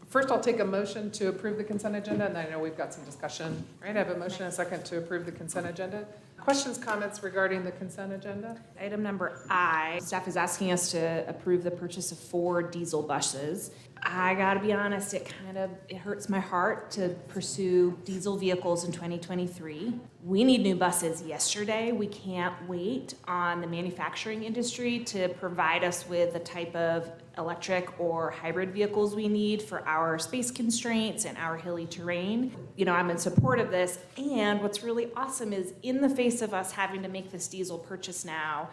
First, I'll take a motion to approve the consent agenda, and then I know we've got some discussion. Right, I have a motion and a second to approve the consent agenda. Questions, comments regarding the consent agenda? Item number I, staff is asking us to approve the purchase of 4 diesel buses. I gotta be honest, it hurts my heart to pursue diesel vehicles in 2023. We need new buses yesterday. We can't wait on the manufacturing industry to provide us with the type of electric or hybrid vehicles we need for our space constraints and our hilly terrain. You know, I'm in support of this, and what's really awesome is in the face of us having to make this diesel purchase now,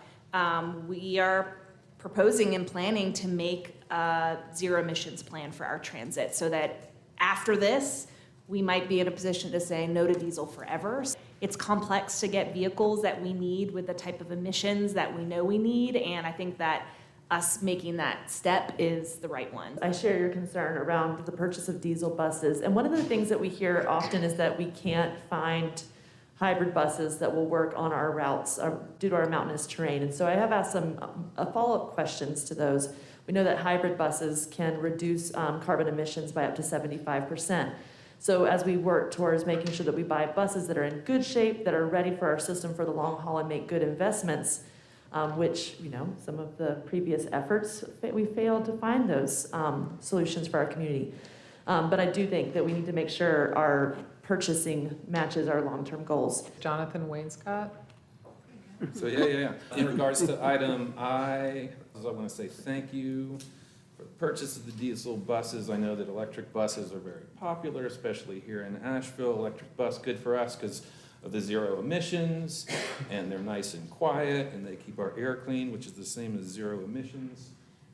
we are proposing and planning to make a zero emissions plan for our transit so that after this, we might be in a position to say no to diesel forever. It's complex to get vehicles that we need with the type of emissions that we know we need, and I think that us making that step is the right one. I share your concern around the purchase of diesel buses, and one of the things that we hear often is that we can't find hybrid buses that will work on our routes due to our mountainous terrain. And so I have asked some follow-up questions to those. We know that hybrid buses can reduce carbon emissions by up to 75%. So as we work towards making sure that we buy buses that are in good shape, that are ready for our system for the long haul and make good investments, which, you know, some of the previous efforts, we failed to find those solutions for our community. But I do think that we need to make sure our purchasing matches our long-term goals. Jonathan Wainscott. So yeah. In regards to item I want to say thank you for the purchase of the diesel buses. I know that electric buses are very popular, especially here in Asheville. Electric bus, good for us because of the zero emissions, and they're nice and quiet, and they keep our air clean, which is the same as zero emissions.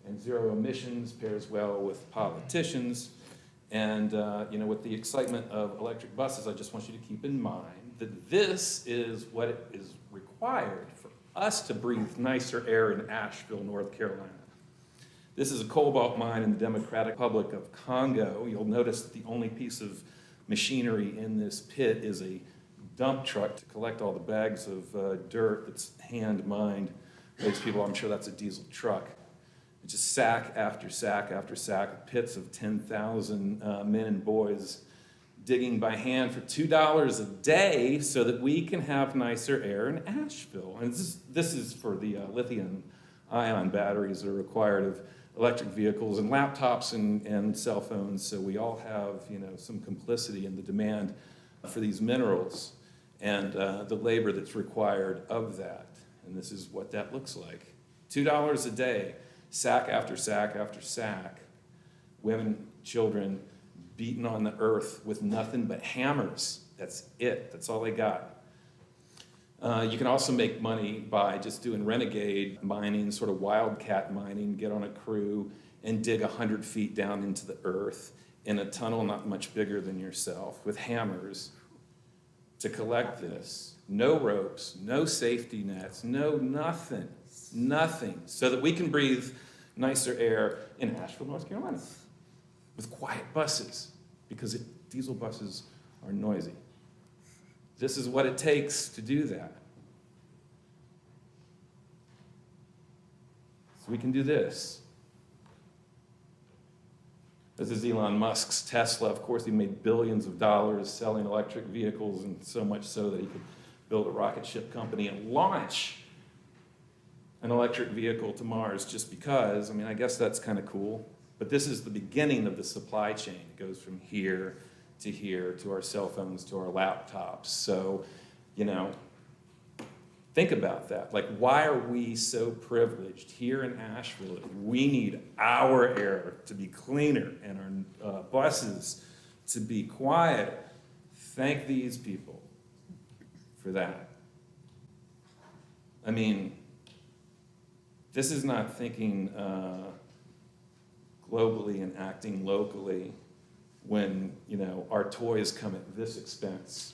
And zero emissions pairs well with politicians. And you know, with the excitement of electric buses, I just want you to keep in mind that this is what it is required for us to breathe nicer air in Asheville, North Carolina. This is a cobalt mine in the Democratic Republic of Congo. You'll notice that the only piece of machinery in this pit is a dump truck to collect all the bags of dirt that's hand mined. Those people, I'm sure that's a diesel truck. It's just sack after sack after sack, pits of 10,000 men and boys digging by hand for $2 a day so that we can have nicer air in Asheville. And this is for the lithium-ion batteries that are required of electric vehicles and laptops and cell phones. So we all have, you know, some complicity in the demand for these minerals and the labor that's required of that. And this is what that looks like. $2 a day. Sack after sack after sack, women, children, beaten on the earth with nothing but hammers. That's it. That's all they got. You can also make money by just doing renegade mining, sort of wildcat mining, get on a crew and dig 100 feet down into the earth in a tunnel not much bigger than yourself with hammers to collect this. No ropes, no safety nets, no nothing. Nothing, so that we can breathe nicer air in Asheville, North Carolina, with quiet buses, because diesel buses are noisy. This is what it takes to do that. So we can do this. This is Elon Musk's Tesla. Of course, he made billions of dollars selling electric vehicles, and so much so that he could build a rocket ship company and launch an electric vehicle to Mars just because. I mean, I guess that's kind of cool. But this is the beginning of the supply chain. It goes from here to our cell phones, to our laptops. So, you know, think about that. Like, why are we so privileged here in Asheville? We need our air to be cleaner and our buses to be quiet. Thank these people for that. I mean, this is not thinking globally and acting locally when, you know, our toys come at this expense.